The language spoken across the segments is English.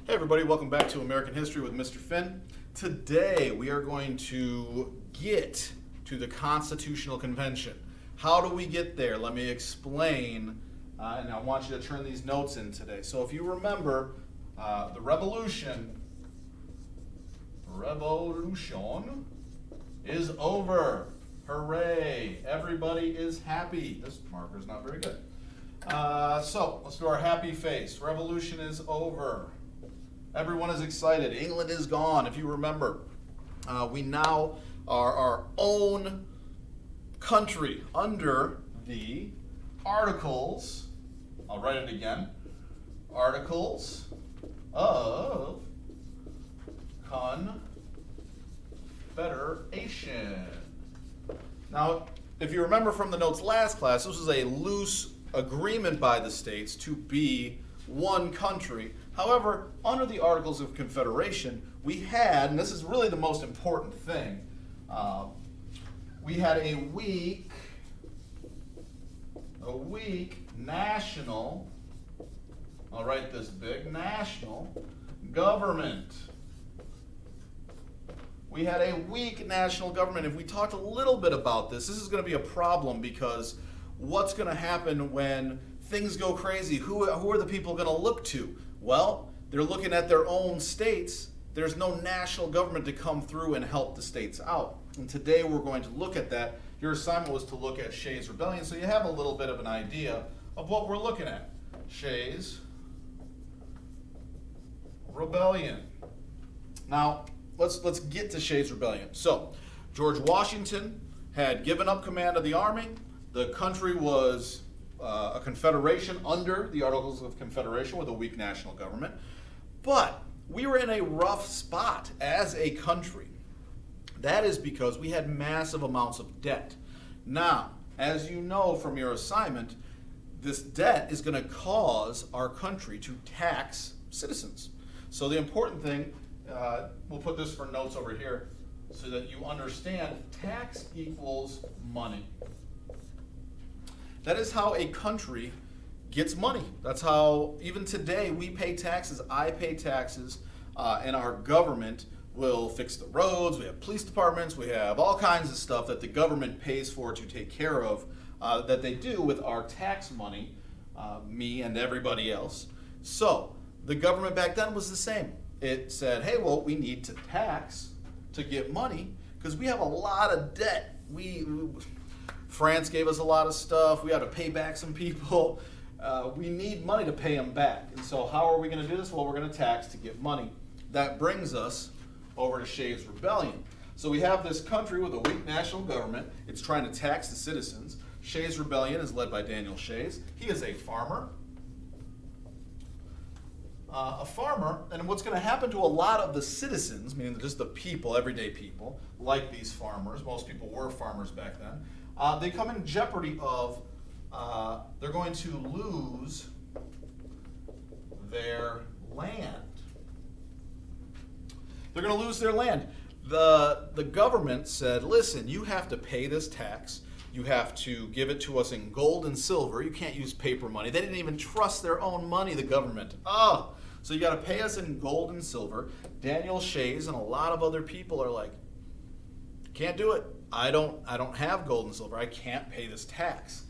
Hey everybody, welcome back to American History with Mr. Finn. Today we are going to get to the Constitutional Convention. How do we get there? Let me explain, and I want you to turn these notes in today. So if you remember, the revolution is over. Hooray! Everybody is happy. This marker's not very good. So let's do our happy face. Revolution is over. Everyone is excited. England is gone. If you remember, we now are our own country under the Articles. I'll write it again. Articles of Confederation. Now, if you remember from the notes last class, this was a loose agreement by the states to be one country. However, under the Articles of Confederation, we had, and this is really the most important thing, we had a weak national, I'll write this big, national government. We had a weak national government. If we talked a little bit about this is going to be a problem because what's going to happen when things go crazy? Who are the people going to look to? Well, they're looking at their own states. There's no national government to come through and help the states out. And today we're going to look at that. Your assignment was to look at Shae's Rebellion, so you have a little bit of an idea of what we're looking at. Shae's Rebellion. Now, let's get to Shae's Rebellion. So, George Washington had given up command of the army. The country was a confederation under the Articles of Confederation with a weak national government. But we were in a rough spot as a country. That is because we had massive amounts of debt. Now, as you know from your assignment, this debt is going to cause our country to tax citizens. So the important thing, we'll put this for notes over here so that you understand tax equals money. That is how a country gets money. That's how, even today, we pay taxes. I pay taxes, and our government will fix the roads. We have police departments. We have all kinds of stuff that the government pays for to take care of that they do with our tax money, me and everybody else. So the government back then was the same. It said, hey, well, we need to tax to get money because we have a lot of debt. France gave us a lot of stuff. We had to pay back some people. We need money to pay them back. And so how are we going to do this? Well, we're going to tax to get money. That brings us over to Shae's Rebellion. So we have this country with a weak national government. It's trying to tax the citizens. Shae's Rebellion is led by Daniel Shae. He is a farmer. And what's going to happen to a lot of the citizens, meaning just the people, everyday people, like these farmers, most people were farmers back then, they come in jeopardy of, they're going to lose their land. They're going to lose their land. The government said, listen, you have to pay this tax. You have to give it to us in gold and silver. You can't use paper money. They didn't even trust their own money, the government. So you got to pay us in gold and silver. Daniel Shae and a lot of other people are like, can't do it. I don't have gold and silver. I can't pay this tax.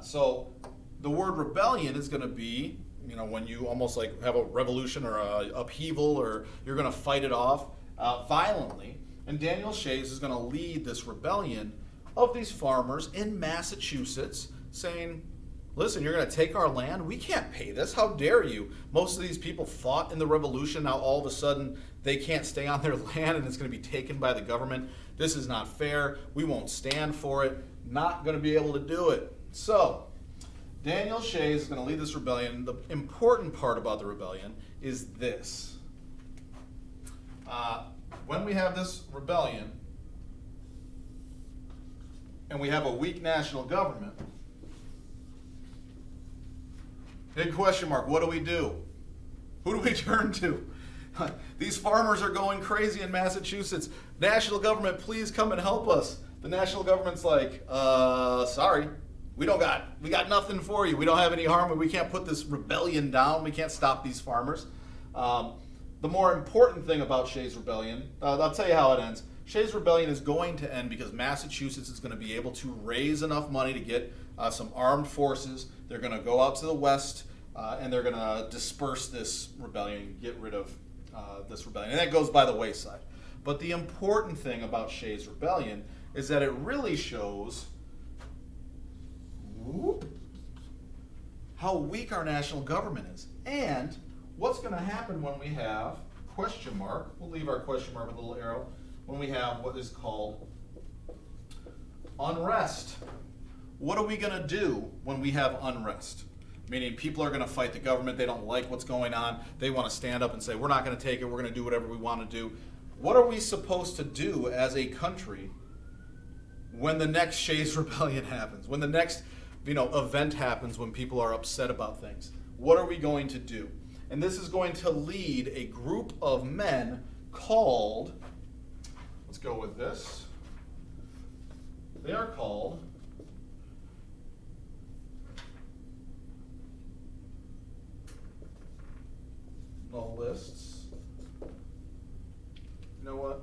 So the word rebellion is going to be, when you almost like have a revolution or a upheaval, or you're going to fight it off violently. And Daniel Shae is going to lead this rebellion of these farmers in Massachusetts, saying, listen, you're going to take our land? We can't pay this. How dare you? Most of these people fought in the revolution. Now all of a sudden they can't stay on their land and it's going to be taken by the government. This is not fair. We won't stand for it. Not going to be able to do it. So Daniel Shae is going to lead this rebellion. The important part about the rebellion is this. When we have this rebellion and we have a weak national government, big question mark, what do we do? Who do we turn to? These farmers are going crazy in Massachusetts. National government, please come and help us. The national government's like, sorry, we got nothing for you. We don't have any harm. We can't put this rebellion down. We can't stop these farmers. The more important thing about Shae's rebellion, I'll tell you how it ends. Shae's rebellion is going to end because Massachusetts is going to be able to raise enough money to get some armed forces. They're going to go out to the west and they're going to disperse this rebellion, get rid of this rebellion. And that goes by the wayside. But the important thing about Shae's rebellion is that it really shows how weak our national government is. And what's going to happen when we have question mark, we'll leave our question mark with a little arrow, when we have what is called unrest. What are we going to do when we have unrest? Meaning people are going to fight the government, they don't like what's going on, they want to stand up and say, we're not going to take it, we're going to do whatever we want to do. What are we supposed to do as a country when the next Shae's Rebellion happens, when the next event happens, when people are upset about things? What are we going to do? And this is going to lead a group of men called, let's go with this, they are called lists. You know what?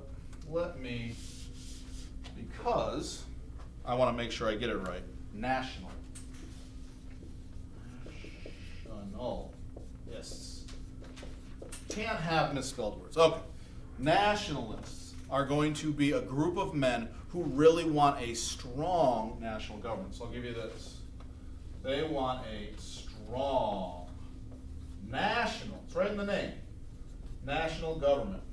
Because I want to make sure I get it right. Nationalists. Can't have misspelled words. Okay. Nationalists are going to be a group of men who really want a strong national government. So I'll give you this. They want a strong national, it's right in the name, national government.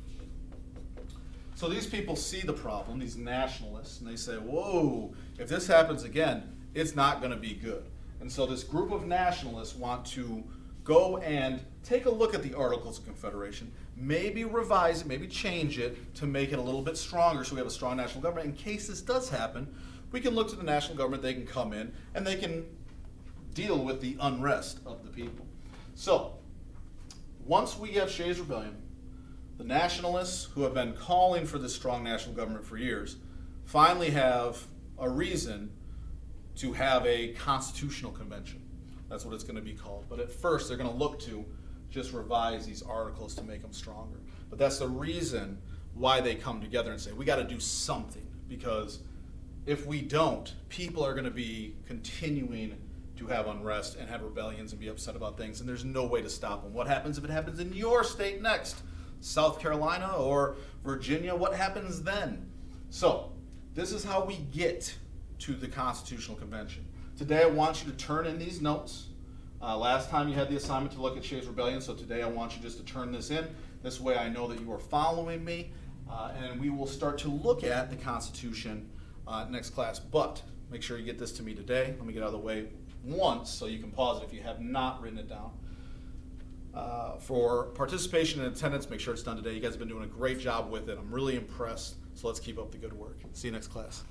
So these people see the problem, these nationalists, and they say, whoa, if this happens again, it's not going to be good. And so this group of nationalists want to go and take a look at the Articles of Confederation, maybe revise it, maybe change it to make it a little bit stronger so we have a strong national government. In case this does happen, we can look to the national government, they can come in, and they can deal with the unrest of the people. So, once we have Shae's Rebellion, the nationalists who have been calling for this strong national government for years finally have a reason to have a constitutional convention. That's what it's going to be called. But at first, they're going to look to just revise these articles to make them stronger. But that's the reason why they come together and say, we got to do something. Because if we don't, people are going to be continuing to have unrest and have rebellions and be upset about things, and there's no way to stop them. What happens if it happens in your state next? South Carolina or Virginia? What happens then? So, this is how we get to the Constitutional Convention. Today I want you to turn in these notes. Last time you had the assignment to look at Shae's Rebellion, so today I want you just to turn this in. This way I know that you are following me, and we will start to look at the Constitution next class. But make sure you get this to me today. Let me get out of the way once so you can pause it if you have not written it down. For participation and attendance, make sure it's done today. You guys have been doing a great job with it. I'm really impressed, so let's keep up the good work. See you next class.